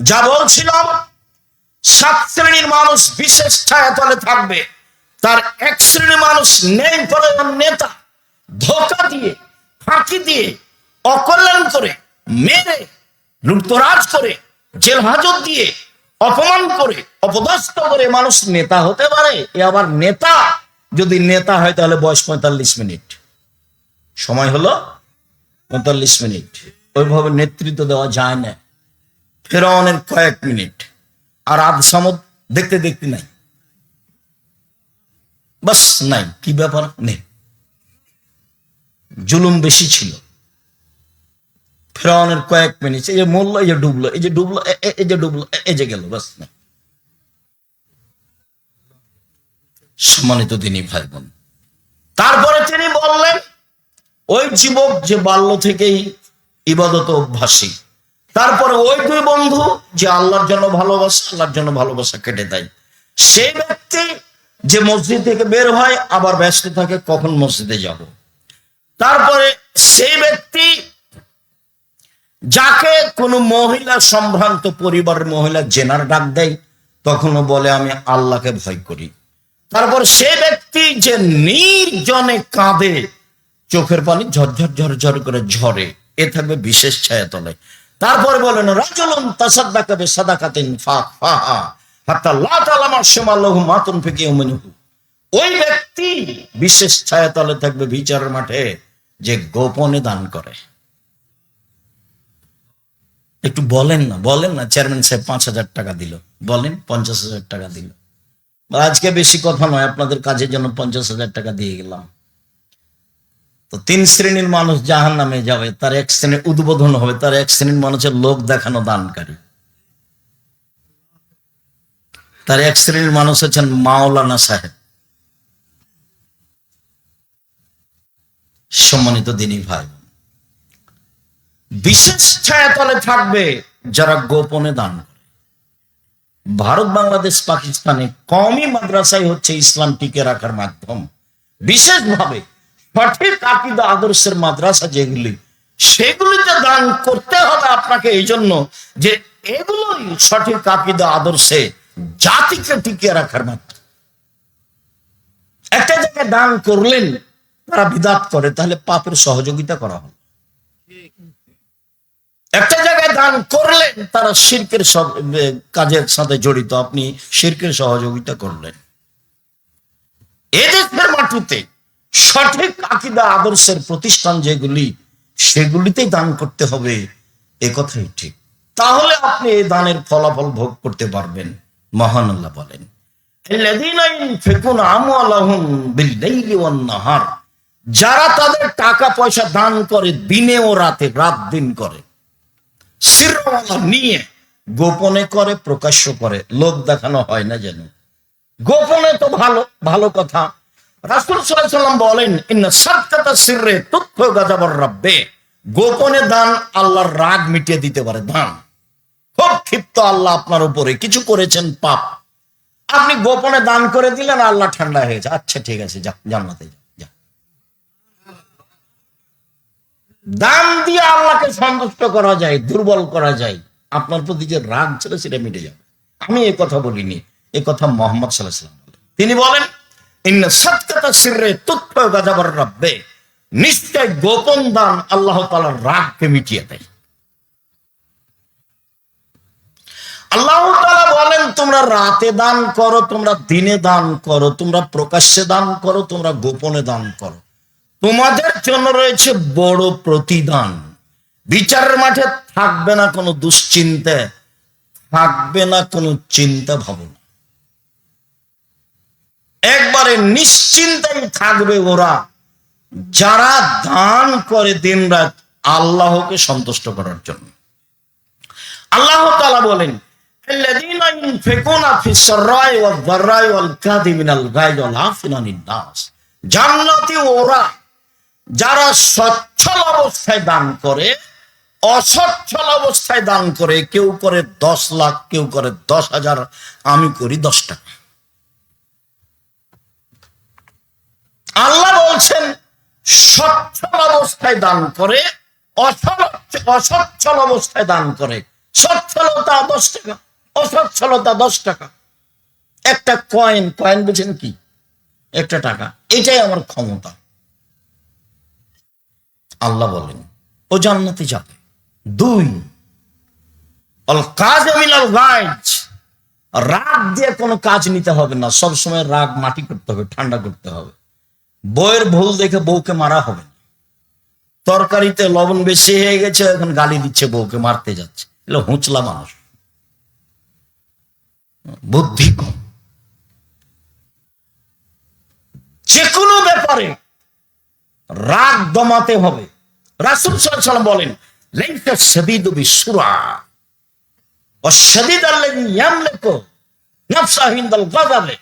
যা বলছিলাম, 7 শ্রেণীর মানুষ বিশেষ ছায়াতলে থাকবে। তার 1 শ্রেণীর মানুষ নেই করে নেতা, ধোঁকা দিয়ে, ফাঁকি দিয়ে, অকল্যাণ করে, মেরে, লুটতরাজ করে, জেল হাজত দিয়ে, অপমান করে, অপদস্থ করে মানুষ নেতা হতে পারে। এ আবার নেতা, যদি নেতা হয় তাহলে বয়স 45 মিনিট, সময় হলো 45 মিনিট। ওইভাবে নেতৃত্ব দেওয়া যায় না। ফেরাউনের কয়েক মিনিট, আর আদ সামদ দেখতে দেখতে নাই, বাস নাই, কি ব্যাপার নেই, জুলুম বেশি ছিল। ফেরাউনের কয়েক মিনিট, এই যে মরলো, এই যে ডুবলো, এই যে ডুবলো, এই যে ডুবলো, এই যে গেল, বাস নাই। সম্মানিত দিনী ভাই বোন, তারপরে তিনি বললেন, ওই যুবক যে বাল্য থেকেই ইবাদত অভ্যাসী, তারপরে ওই 2 বন্ধু যে আল্লাহর জন্য ভালোবাসা, আল্লাহর জন্য ভালোবাসা কেটে দেয়, সেই ব্যক্তি যে মসজিদ থেকে বের হয় আবার ব্যস্ত থাকে কখন মসজিদে যাব। তারপরে সেই ব্যক্তি যাকে কোনো মহিলা, সম্ভ্রান্ত পরিবারের মহিলা জেনার ডাক দেয়, তখনও বলে আমি আল্লাহকে ভয় করি। তারপর সেই ব্যক্তি যে নির্জনে কাঁদে, চোখের পানি ঝরঝর ঝরঝর করে ঝরে, এ থাকবে বিশেষ ছায়াতলে। তারপরে বলেন রাজুলুন তাসাদ্দাকা বিসাদাকাতিন ফাহা হাত্তা লা তালামা শিমালুহু মা তুনফিকু ইয়ামিনুহু। ওই ব্যক্তি বিশেষ ছায়াতলে থাকবে বিচারের মাঠে, যে গোপনে দান করে। একটু বলেন না চেয়ারম্যান সাহেব 5,000 টাকা দিল, বলেন 50,000 টাকা দিল। আজকে বেশি কথা নয়, আপনাদের কাজের জন্য 50,000 টাকা দিয়ে গেলাম। তো 3 শ্রেণীর মানুষ জাহান্নামে যাবে, তার 1 শ্রেণীর উদ্বোধন হবে, তার 1 শ্রেণীর মানুষের লোক দেখানো দানকারী, তার 1 শ্রেণীর মানুষ হচ্ছেন মাওলানা সাহেব। সম্মানিত দিনী ভাই, বিশেষ ছায়াতলে থাকবে যারা গোপনে দান করে। ভারত, বাংলাদেশ, পাকিস্তানে কওমি মাদ্রাসায় হচ্ছে ইসলাম টিকে রাখার মাধ্যম। বিশেষভাবে সঠিক আকীদা আদর্শের মাদ্রাসা যেগুলি, সেগুলিতে দান করতে হবে আপনাকে, এই জন্য যে এগুলোই সঠিক আকীদা আদর্শে জাতিকে টিকে রাখার মাধ্যম। একটা জায়গায় দান করলেন, তারা বিদাত করে, তাহলে পাপের সহযোগিতা করা হবে। একটা জায়গায় দান করলেন, তারা শিরকের কাজের সাথে জড়িত, আপনি শিরকের সহযোগিতা করলেন। এদেশের মাটিতে সঠিক আকীদা আদর্শের প্রতিষ্ঠান যেগুলি, সেগুলিতেই দান করতে হবে, এ কথাই ঠিক। তাহলে আপনি এই দানের ফলাফল ভোগ করতে পারবেন। মহান আল্লাহ বলেন, যারা তাদের টাকা পয়সা দান করে দিনে ও রাতে, রাত দিন করে, নিয়ে গোপনে করে, প্রকাশ্য করে, লোক দেখানো হয় না যেন। গোপনে তো ভালো ভালো কথা। রাসূল সাল্লাল্লাহু আলাইহি ওয়াসাল্লাম বলেন, ইন্না সাদকাতা সিররে তুতফু গাযাবার রাব্বে। গোপনে দান আল্লাহর রাগ মিটিয়ে দিতে পারে। দান খুব ক্ষিপ্ত আল্লাহ আপনার উপরে, কিছু করেছেন পাপ, আপনি গোপনে দান করে দিলেন, আল্লাহ ঠান্ডা হয়েছে, আচ্ছা ঠিক আছে, যা জান্নাতে যা। দান দিয়ে আল্লাহকে সন্তুষ্ট করা যায়, দুর্বল করা যায়, আপনার প্রতি যে রাগ ছিল সেটা মিটে যাবে। আমি এ কথা বলিনি, এ কথা মুহাম্মদ সাল্লাল্লাহু আলাইহি ওয়াসাল্লাম বলেন। তিনি বলেন, ইন্না সাদকাতা সিররে তুতফু গাযাবার রাব্বে। নিশ্চয় গোপন দান আল্লাহ তাআলার রাগকে মিটিয়ে দেয়। আল্লাহ তাআলা বলেন, তোমরা রাতে দান করো, তোমরা দিনে দান করো, তোমরা প্রকাশ্যে দান করো, তোমরা গোপনে দান করো, তোমাদের জন্য রয়েছে বড় প্রতিদান। বিচারের মাঠে থাকবে না কোনো দুশ্চিন্তা, থাকবে না কোনো চিন্তা ভাবনা, একবারে নিশ্চিন্তাই থাকবে ওরা যারা দান করে দিন রাত আল্লাহকে সন্তুষ্ট করার জন্য। আল্লাহ তাআলা বলেন, الذين ينفقون في السراء والضراء والكاظمين الغيظ والعافين عن الناس। জান্নাতি ওরা যারা সচ্ছল অবস্থায় দান করে, অসচ্ছল অবস্থায় দান করে, কেউ করে 10 লাখ, কেউ করে 10,000, আমি করি 10 টাকা। আল্লাহ বলছেন সচ্ছল অবস্থায় দান করে, অসচ্ছল অবস্থায় দান করে, সচ্ছলতা 10 টাকা, অসচ্ছলতা 10 টাকা। একটা কয়েন বুঝেন কি? একটা টাকা, এটাই আমার ক্ষমতা। আল্লাহ বলেন ও জান্নাতে যাবে। 2, অল কাযিমিনাল গায়জ, রাগ দিয়ে কোনো কাজ নিতে হবে না, সবসময় রাগ মাটি করতে হবে, ঠান্ডা করতে হবে। বউয়ের ভুল দেখে বউকে মারা হবে না। তরকারিতে লবণ বেশি হয়ে গেছে, এখন গালি দিচ্ছে, বউকে মারতে যাচ্ছে, এগুলো হুঁচলা মানুষ, বুদ্ধি কম। যে কোনো ব্যাপারে রাগ দমাতে হবে। রাসূল সাল্লাল্লাহু আলাইহি ওয়াসাল্লাম বলেন, লাইসা শাদীদু বিসুরা ওয়াশ-শাদীদ আল্লাযী ইয়ামলিকু নাফসাহু ইনদাল গাযাবে।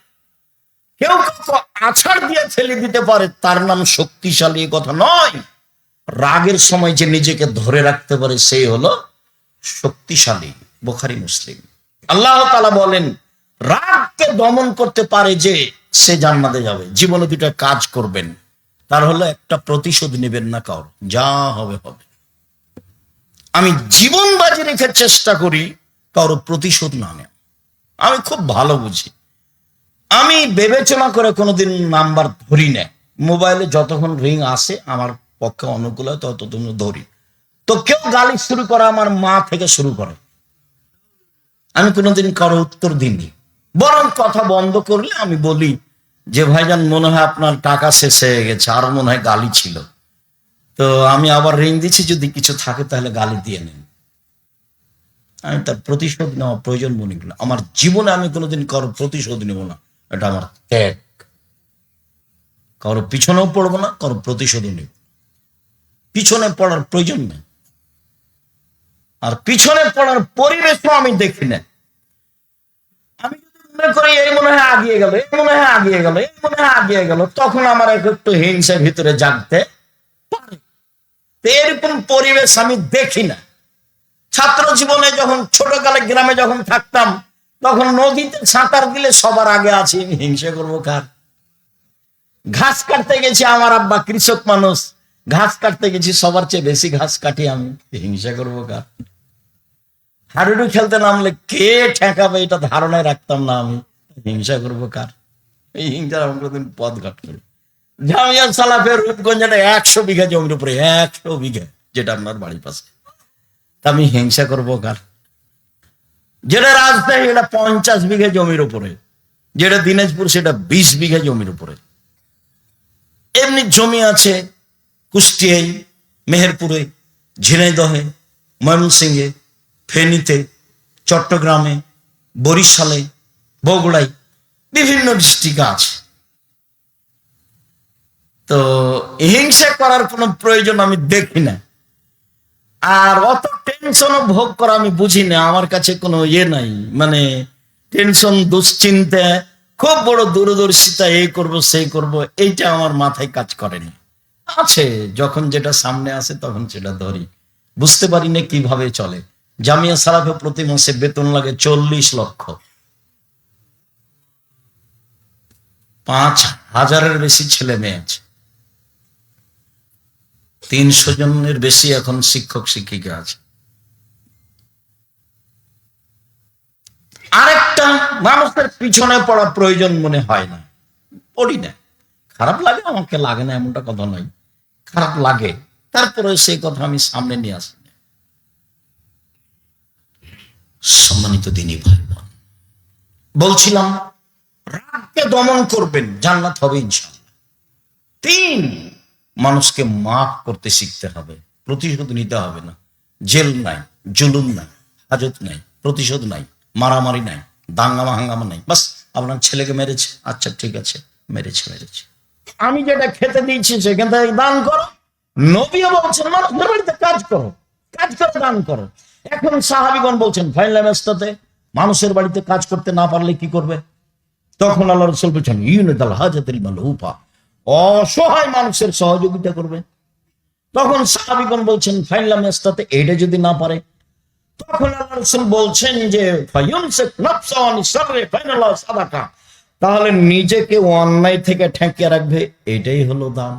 কেউ কাউকে আছাড় দিয়ে ফেলে দিতে পারে, তার নাম শক্তিশালী, কথা নয়। রাগের সময় যে নিজেকে ধরে রাখতে পারে, সেই হলো শক্তিশালী। বুখারী, মুসলিম। আল্লাহ তাআলা বলেন, রাগকে দমন করতে পারে যে, সে জান্নাতে যাবে। জীবনে 2টা কাজ করবেন, তার হলো একটা, প্রতিশোধ নেবেন না কারো, যা হবে হবে। আমি জীবন বাজি রেখে চেষ্টা করি কারো প্রতিশোধ না নেওয়া। আমি খুব ভালো বুঝি, আমি বিবেচনা করে কোনোদিন নাম্বার ধরি না। মোবাইলে যতক্ষণ রিং আসে আমার পক্ষে অনুকূল হয় ততক্ষণ ধরি। তো কেউ গালি শুরু করে, আমার মা থেকে শুরু করে, আমি কোনোদিন কারো উত্তর দিইনি। বরং কথা বন্ধ করলে আমি বলি যে, ভাইজান মনে হয় আপনার টাকা শেষ হয়ে গেছে, আর মনে হয় গালি ছিল, তো আমি আবার রিং দিচ্ছি, যদি কিছু থাকে তাহলে গালি দিয়ে নেন। আমি তার প্রতিশোধ নেওয়া প্রয়োজন মনে করি না। আমার জীবনে আমি কোনোদিন কারো প্রতিশোধ নেব না, এটা আমার ত্যাগ। কারো পিছনেও পড়বো না, কারো প্রতিশোধও নেব। পিছনে পড়ার প্রয়োজন নেই, আর পিছনে পড়ার পরিবেশও আমি দেখি না। আমি যদি মনে করি এই মনে হয় আগিয়ে গেল, এই মনে হয় আগিয়ে গেল, এই মনে হয় আগিয়ে গেল, তখন আমার একটু হিংসার ভিতরে জাগতে পারে। এরকম পরিবেশ আমি দেখি না। ছাত্র জীবনে যখন ছোটকালে গ্রামে যখন থাকতাম, তখন নদীতে সাঁতার দিলে সবার আগে আছি, হিংসা করবো কার? ঘাস কাটতে গেছি, আমার আব্বা কৃষক মানুষ, ঘাস কাটতে গেছি, সবার চেয়ে বেশি ঘাস কাটি আমি, হিংসা করবো কার? হাডুডু খেলতে নামলে কে ঠেকাবে, এটা ধারণায় রাখতাম না আমি, হিংসা করবো কার? এই হিংসার আমার কোনদিন পথ ঘাট করি। জামিয়া সালাফের রূপগঞ্জ 100 বিঘা জমির উপরে, 100 বিঘা, যেটা আপনার বাড়ির পাশে, আমি হিংসা করবো কার? যেটা রাজশাহী, এটা 50 বিঘা জমির উপরে, যেটা দিনাজপুর সেটা 20 বিঘা জমির উপরে। এমনি জমি আছে কুষ্টিয়ায়, মেহেরপুরে, ঝিনাইদহে, ময়মনসিংহে, ফেনীতে, চট্টগ্রামে, বরিশালে, বগুড়ায়, বিভিন্ন ডিস্ট্রিক্ট আছে। তো হিংসা করার কোনো প্রয়োজন আমি দেখি না। আর অত টেনশনও ভোগ করা আমি বুঝি না, আমার কাছে কোনো নাই, মানে টেনশন, দুশ্চিন্তা, খুব বড় দূরদর্শিতা, এই করব সেই করব, এইটা আমার মাথায় কাজ করে না। আছে, যখন যেটা সামনে আসে তখন সেটা ধরি, বুঝতে পারি না কিভাবে চলে। জামিয়া সালাফে প্রতি মাসে বেতন লাগে 40 লক্ষ, 5,000-এর বেশি ছেলে মেয়ে আছে, 300 জনের বেশি এখন শিক্ষক শিক্ষিকা আছে। আরেকটা, মানুষের পিছনে পড়া প্রয়োজন মনে হয় না, পড়ি না। খারাপ লাগে, আমাকে লাগে না এমনটা কথা নয়, খারাপ লাগে, তারপরে সেই কথা আমি সামনে নিয়ে আসি। সম্মানিত দিনী ভাই বোন, বলছিলাম রাগকে দমন করবেন, জান্নাত হবে ইনশাআল্লাহ। 3, মানুষকে মাফ করতে শিখতে হবে, প্রতিশোধ নিতে হবে না। জেল নাই, জুলুম নাই, হাজত নাই, প্রতিশোধ নাই, মারামারি নাই, দাঙ্গামা হাঙ্গামা নাই। বাস আপনার ছেলেকে মেরেছে, আচ্ছা ঠিক আছে, মেরেছে, আমি যেটা খেতে দিয়েছি সেখান থেকে দান করো। নবীও বলছেন মানুষের বাড়িতে কাজ করো, কাজ করে দান করো। এখন সাহাবীগণ বলছেন ফাইলামেস্তাতে, মানুষের বাড়িতে কাজ করতে না পারলে কি করবে? তখন আল্লাহ রাসূল বলেছেন ইউনাদাল হাজাতিল মালহুফা, অসহায় মানুষের সহযোগিতা করবে। তখন সাহাবীগণ বলছেন ফাইলামেস্তাতে, এটা যদি না পারে, তখন আল্লাহ রাসূল বলছেন যে ফায়ুমসিক নাফসাহু আনিশ শাররি ফাইনাল্লাহ সাদাকা, তাহলে নিজেকে অন্যায় থেকে ঠেকিয়ে রাখবে, এটাই হলো দান।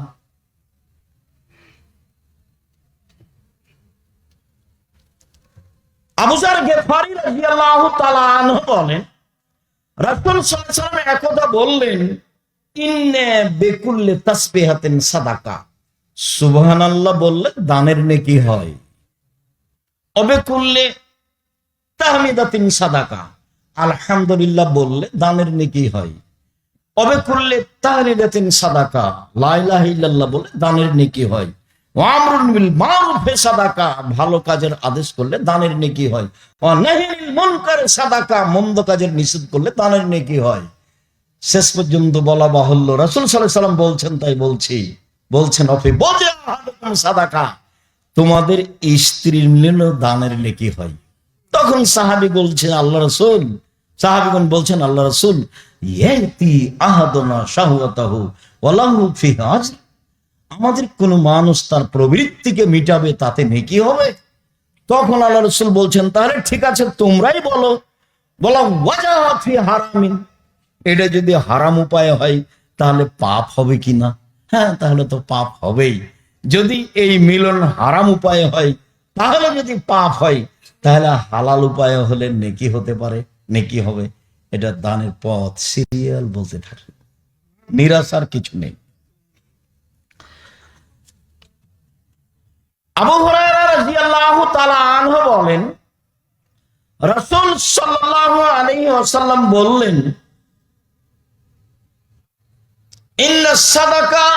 আবু যার গিফারী রাদিয়াল্লাহু তাআলা আনহু বলেন, রাসূল সাল্লাল্লাহু আলাইহি ওয়াসাল্লাম একদা বললেন, ইন্নে বিকুল্লি তাসবিহাতিন সাদাকা, সুবহানাল্লাহ বললে দানের নেকি হয়। অবিকুল্লি তাহমিদাতিন সাদাকা, আলহামদুলিল্লাহ বললে দানের নেকি হয়। অবিকুল্লি তাহলিলাতিন সাদাকা, লা ইলাহা ইল্লাল্লাহ বললে দানের নেকি হয়। ওয়া আমরুন বিল মারুফে সাদাকা, ভালো কাজের আদেশ করলে দানের নেকি হয়। ওয়া নাহিল মুনকার সাদাকা, মন্দ কাজের নিষেধ করলে দানের নেকি হয়। শেষ পর্যন্ত বলা বাহুল্য, রাসূল সাল্লাল্লাহু আলাইহি ওয়াসাল্লাম বলছেন, তাই বলছি, বলছেন অফি বজা আহাদুকুম সাদাকা, তোমাদের স্ত্রীর নিলেও দানের নেকি হয়। তখন সাহাবী বলছেন আল্লাহ রাসূল, সাহাবীগণ বলছেন আল্লাহ রাসূল, ইয়াতি আহাদুনা শাহওয়াতাহু ওয়ালাহু ফিহা আজর, আমাদের কোন মানুষ তার প্রবৃত্তিকে মিটাবে, তাতে নেকি হবে। তখন আল্লাহ রাসূল বলছেন, তাহলে ঠিক আছে তোমরাই বলো, বলা ওয়াজাহা ফি হারামিন, এটা যদি হারাম উপায় হয় তাহলে পাপ হবে কিনা? হ্যাঁ, তাহলে তো পাপ হবেই। যদি এই মিলন হারাম উপায়ে হয় তাহলে যদি পাপ হয়, তাহলে হালাল উপায় হলে নেকি হতে পারে, নেকি হবে। এটা দানের পথ, সিরিয়াল বলতে থাকে, নিরাশার কিছু নেই। আবু হুরায়রা রাদিয়াল্লাহু তাআলা আনহু বলেন, রাসূল সাল্লাল্লাহু আলাইহি ওয়াসাল্লাম বললেন, ইন্না সাদাকা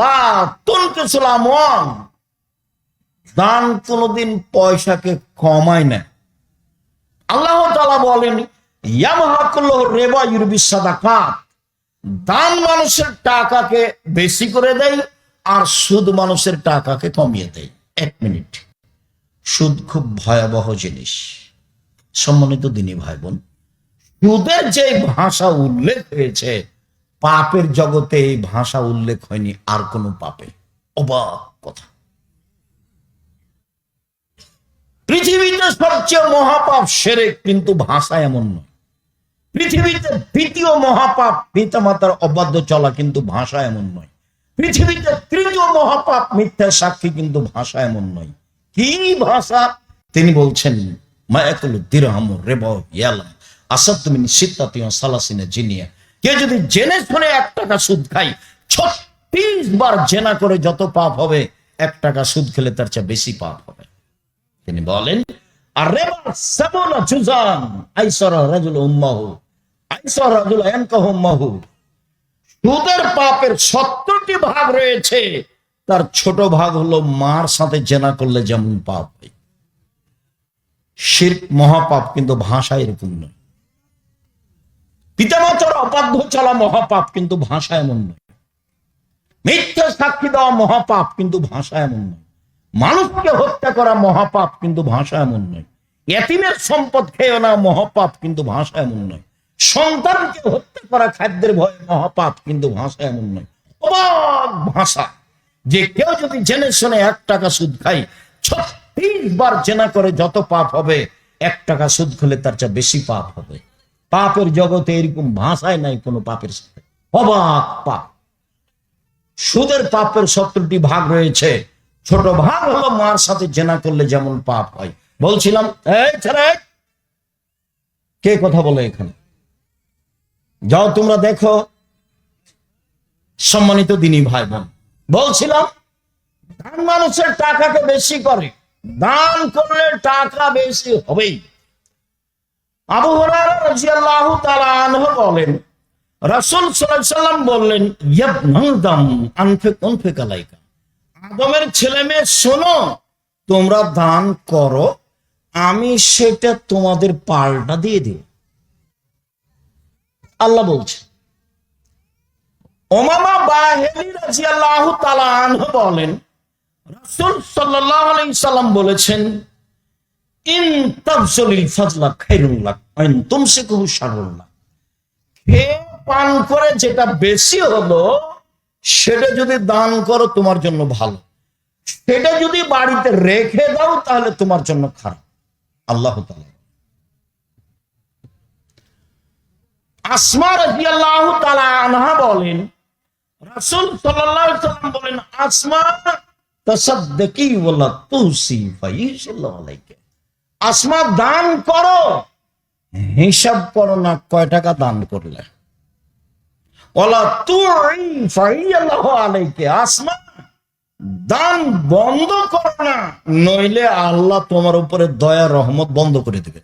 লা তুনকিসুল আমওয়াল, দান কোনদিন পয়সাকে কমায় না। আল্লাহ তাআলা বলেন, ইয়ামহাকুল্লাহু রিবা ইউরবিস সাদাকাত, দান মানুষের টাকাকে বেশি করে দেয় আর সুদ মানুষের টাকাকে কমিয়ে দেয়। এক মিনিট, সুদ খুব ভয়াবহ জিনিস। সম্মানিত দিনী ভাই বোন, সুদের যে ভাষা উল্লেখ হয়েছে, পাপের জগতে এই ভাষা উল্লেখ হয়নি আর কোন পাপে। অবাক কথা, পৃথিবীতে সবচেয়ে মহাপাপ শিরক, কিন্তু ভাষা এমন নয়। পৃথিবীতে দ্বিতীয় মহাপাপ পিতামাতার অবাধ্য চলা, কিন্তু ভাষা এমন নয়। পৃথিবীতে তৃতীয় মহাপাপ মিথ্যা সাক্ষী, কিন্তু ভাষা এমন নয়। কি ভাষা? তিনি বলছেন, মায়াকুল দিরহাম রিবা ইয়ালাম আসাদু মিন সিত্তাতি ওয়া সালাসিনা জিনিয়া, কে যদি জেনে শুনে 1 টাকা সুদ খায়, 36 বার জেনা করে যত পাপ হবে, 1 টাকা সুদ খেলে তার চেয়ে বেশি পাপ হবে। তিনি বলেন, আর রিবা সাবুনা জুজান আইসারা রাজুল উম্মাহু, আইসারা রাজুল আনকাহু উম্মাহু, সুদের পাপের 70টি ভাগ রয়েছে, তার ছোট ভাগ হলো মার সাথে জেনা করলে যেমন পাপ হয়। শিরক মহাপাপ, কিন্তু ভাষা এরকম নয়। পিতামাতার অবাধ্য চলা মহাপাপ, কিন্তু ভাষা এমন নয়। মিথ্যা সাক্ষী দেওয়া মহাপাপ, কিন্তু ভাষা এমন নয়। মানুষকে হত্যা করা মহাপাপ, কিন্তু ভাষা এমন নয়। এতিমের সম্পদ খেয়ে না মহাপাপ, কিন্তু ভাষা এমন নয়। সন্তানকে হত্যা করা খাদ্যের ভয়ে মহাপাপ, কিন্তু ভাষা এমন নয়। অবাক ভাষা, যে কেউ যদি জেনে শুনে 1 টাকা সুদ খায়, 36 বার জেনা করে যত পাপ হবে, 1 টাকা সুদ খেলে তার চেয়ে বেশি পাপ হবে। পাপের জগতে এরকম ভাষায় নাই কোনো পাপের সাথে। অবাক পাপ। সুদের পাপের 70টি ভাগ রয়েছে, ছোট ভাগ হলো মার সাথে জেনা করলে যেমন পাপ হয়। বলছিলাম, এই ছেলে, কে কথা বলে এখানে? যাও তোমরা দেখো। সম্মানিত দিনী ভাই বোন, বলছিলাম, দান মানুষের টাকাকে বেশি করে, দান করলে টাকা বেশি হবেই। আবু হুরায়রা রাদিয়াল্লাহু তাআলা আনহু বলেন, রাসূল সাল্লাল্লাহু আলাইহি ওয়াসাল্লাম বললেন, ইবনে আদম আনফিক আলাইকা, আদমের ছেলে মেয়ে শোনো, তোমরা দান করো, আমি সেটা তোমাদের পাল্টা দিয়ে দেব। আল্লাহ বলছে। উমামা বাহিলী রাদিয়াল্লাহু তাআলা আনহু বলেন, রাসূল সাল্লাল্লাহু আলাইহি ওয়াসাল্লাম বলেছেন, ইন তাবসুলিল ফাজলা খায়রুল লাক ওয়া ইন তুমসিকুহু শাররুল লাক, খেয়ে পান করে যেটা বেশি হলো সেটা যদি দান করো তোমার জন্য ভালো, সেটা যদি বাড়িতে রেখে দাও তাহলে তোমার জন্য খারাপ। আল্লাহ তাআলা। আসমা রাদিয়াল্লাহু তাআলা আনহা বলেন, রাসূল সাল্লাল্লাহু আলাইহি ওয়াসাল্লাম বলেন, আসমা তাসাদ্দাকি ওয়ালা তুসি ফাইসাল্লাহু আলাইকা, আসমা দান করো, হিসাব করো না কয় টাকা দান করলে। ওলা তুই ফাইয়াল্লাহু আলাইকে, আসমা দান বন্ধ করো না, নইলে আল্লাহ তোমার উপরে দয়া রহমত বন্ধ করে দেবে।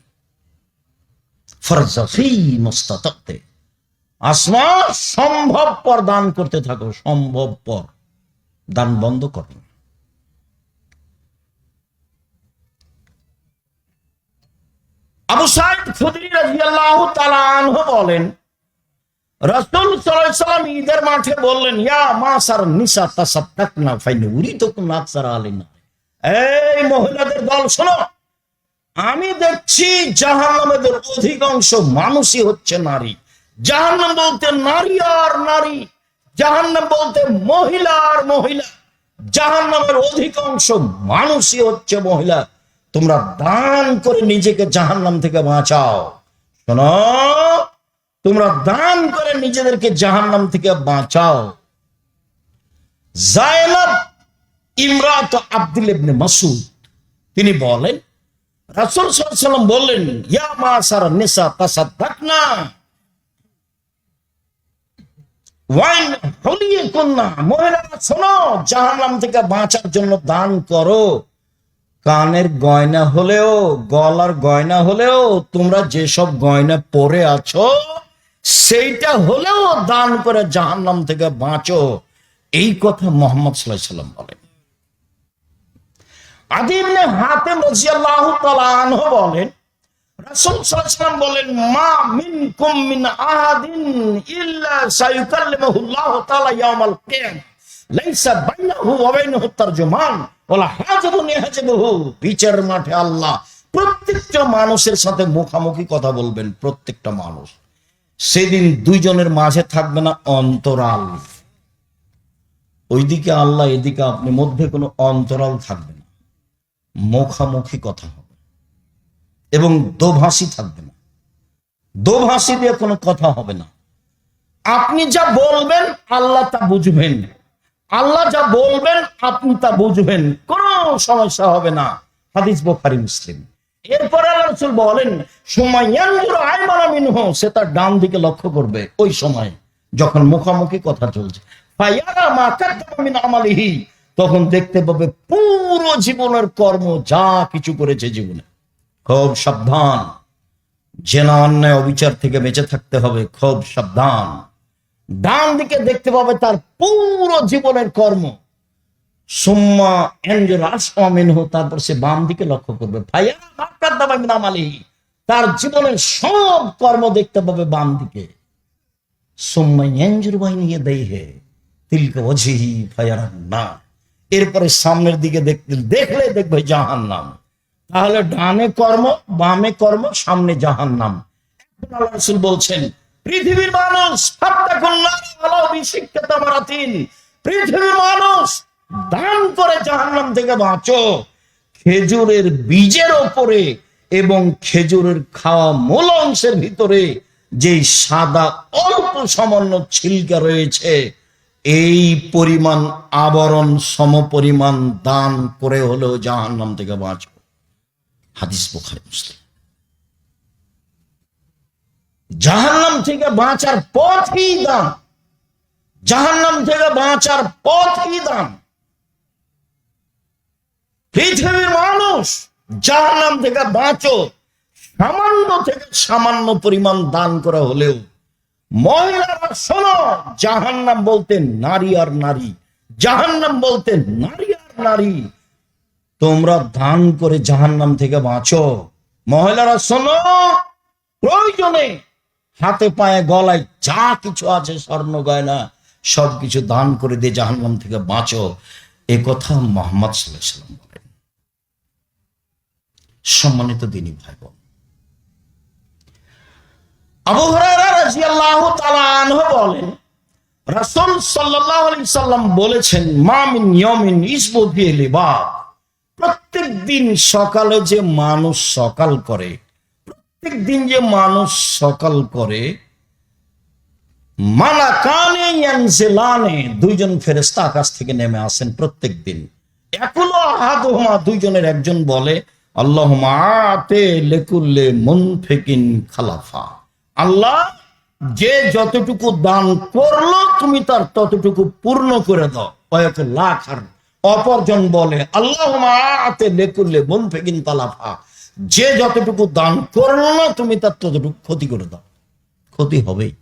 ফরজাফি মুস্তাতাতে, আসমা সম্ভবপর দান করতে থাকো, সম্ভবপর দান বন্ধ করো না। আবু সাঈদ খুদরি রাদিয়াল্লাহু তাআলা আনহু বলেন, রাসূল সাল্লাল্লাহু আলাইহি ওয়াসাল্লাম ঈদের মাঠে বললেন, ইয়া মাসার নিসা তাসাদদাকনা ফাইন উরিদুকুম আকসার আলাইনা। এই মহিলাদের দল শোনো, আমি দেখছি জাহান্নামের অধিকাংশ মানুষই হচ্ছে নারী। জাহান্নাম বলতে নারী আর নারী, জাহান্নাম বলতে মহিলা আর মহিলা, জাহান্নামের অধিকাংশ মানুষই হচ্ছে মহিলা। তোমরা দান করে নিজেকে জাহান্নাম থেকে বাঁচাও। শোনো, তোমরা দান করে নিজেদেরকে জাহান্নাম থেকে বাঁচাও। যায়েনব ইমরাত আব্দুল ইবনে মাসউদ তিনি বলেন, রাসূল সাল্লাল্লাহু আলাইহি ওয়াসাল্লাম বললেন, ইয়া মাসার নিসা তাসাদদাকনা ওয়াইন হুলিয়াকুন্না, মহিলারা শোনো, জাহান্নাম থেকে বাঁচার জন্য দান করো। কানের গয়না হলেও, গলার গয়না হলেও, তোমরা যেসব গয়না পরে আছো সেইটা হলেও দান করে জাহান্নাম থেকে বাঁচো। এই কথা মুহাম্মদ সাল্লাল্লাহু আলাইহি ওয়াসাল্লাম বলেন। আদী ইবনে হাতেম রাদিয়াল্লাহু তাআলা আনহু বলেন, রাসূল সাল্লাল্লাহু আলাইহি ওয়াসাল্লাম বলেন, মা মিনকুম মিন আহাদিন ইল্লা সায়ুকাল্লিমুহুল্লাহু তাআলা ইয়াউমাল কিয়ামাহ লাইসা বাইনাহু ওয়া বাইনাহু তারজুমান ওয়ালা হাজাবুন ইয়াহজাবুহু। বিচার মাঠে আল্লাহ প্রত্যেকটা মানুষের সাথে মুখামুখি কথা বলবেন, প্রত্যেকটা মানুষ। সেদিন দুইজনের মাঝে থাকবে না অন্তরাল, ওইদিকে আল্লাহ, এদিকে আপনি, মধ্যে কোনো অন্তরাল থাকবে না। মুখামুখি কথা হবে এবং দোভাষী থাকবে না, দোভাষী দিয়ে কোনো কথা হবে না। আপনি যা বলবেন আল্লাহ তা বুঝবেন, আল্লাহ যা বলবেন আপনি তা বুঝবেন, কোনো সমস্যা হবে না। হাদিস বুখারী মুসলিম। এরপরে আল্লাহ রাসূল বলেন, সুমাইয়ানজুরু আইমানা মিনহু, সে তার ডান দিকে লক্ষ্য করবে ওই সময় যখন মুখামুখি কথা চলছে। ফায়ারা মা কাদ্দামা মিন আমালিহি, তখন দেখতে পাবে পুরো জীবনের কর্ম, যা কিছু করেছে জীবনে। খুব সাবধান, জেনা অন্যায় অবিচার থেকে বেঁচে থাকতে হবে, খুব সাবধান। ডান দিকে দেখতে পাবে তার পুরো জীবনের কর্ম। সুম্মা এনজুরু আসফা মিনহু, তারপর সে বাম দিকে লক্ষ্য করবে। ফায়ারা মা কাদ্দামা মিন আমালিহি, তার জীবনের সব কর্ম দেখতে পাবে বাম দিকে। সুম্মা এনজুরু বাইনা ইয়াদাইহি তিলকা ওয়াজহি ফায়ারান নার, এরপরে সামনের দিকে দেখলে দেখবে জাহান্নাম। তাহলে ডানে কর্ম, বামে কর্ম, সামনে জাহান্নাম। এখন আল্লাহ রাসূল বলছেন, পৃথিবীর মানুষ পৃথিবীর মানুষ দান করে জাহান্নাম থেকে বাঁচো। খেজুরের বীজের ওপরে এবং খেজুরের খাওয়া মূল অংশের ভিতরে যে সাদা অল্প সামান্য ছিলকা রয়েছে, এই পরিমাণ আবরণ সমপরিমাণ দান করে হলেও জাহান্নাম থেকে বাঁচো। হাদিস বুখারী মুসলিম। জাহান্নাম থেকে বাঁচার পথই দান, জাহান্নাম থেকে বাঁচার পথই দান। পৃথিবীর মানুষ জাহান্নাম থেকে বাঁচো, সামান্য থেকে সামান্য পরিমাণ দান করা হলেও। মহিলারা শোনো, জাহান্নাম বলতে নারী আর নারী, জাহান্নাম বলতে নারী আর নারী। তোমরা দান করে জাহান্নাম থেকে বাঁচো। মহিলারা শোনো, প্রয়োজনে হাতে পায়ে গলায় যা কিছু আছে, স্বর্ণ গয়না সবকিছু দান করে দিয়ে জাহান্নাম থেকে বাঁচো। এ কথা মুহাম্মদ সাল্লাল্লাহু আলাইহি ওয়াসাল্লাম বলেন। সম্মানিত দিনী ভাই বোন, আবু হুরায়রা রাদিয়াল্লাহু তাআলা আনহু বলেন, রাসূল সাল্লাল্লাহু আলাইহি ওয়াসাল্লাম বলেছেন, মা মিন ইয়াউমিন ইসবু ফিহি লিবাদ, প্রত্যেক দিন সকালে যে মানুষ সকাল করে, প্রত্যেক দিন যে মানুষ সকাল করে, মালাকানে ইয়ানজিলানে, দুইজন ফেরেশতা আকাশ থেকে নেমে আসেন প্রত্যেক দিন। একুলু আহাদুহুমা, দুইজনের একজন বলে, আল্লাহুম্মা আতে লিকুল্লি মুনফিকিন খালাফা। আল্লাহ, যে যতটুকু দান করলো তুমি তার ততটুকু পূর্ণ করে দাও। কয়েক লাখ। আর অপরজন বলে আল্লাহুম্মা আতে লিকুল্লি মুনফিকিন খালাফা, যে যতটুকু দান করলো তুমি তার ততটুকু ক্ষতি করে দাও। ক্ষতি হবেই।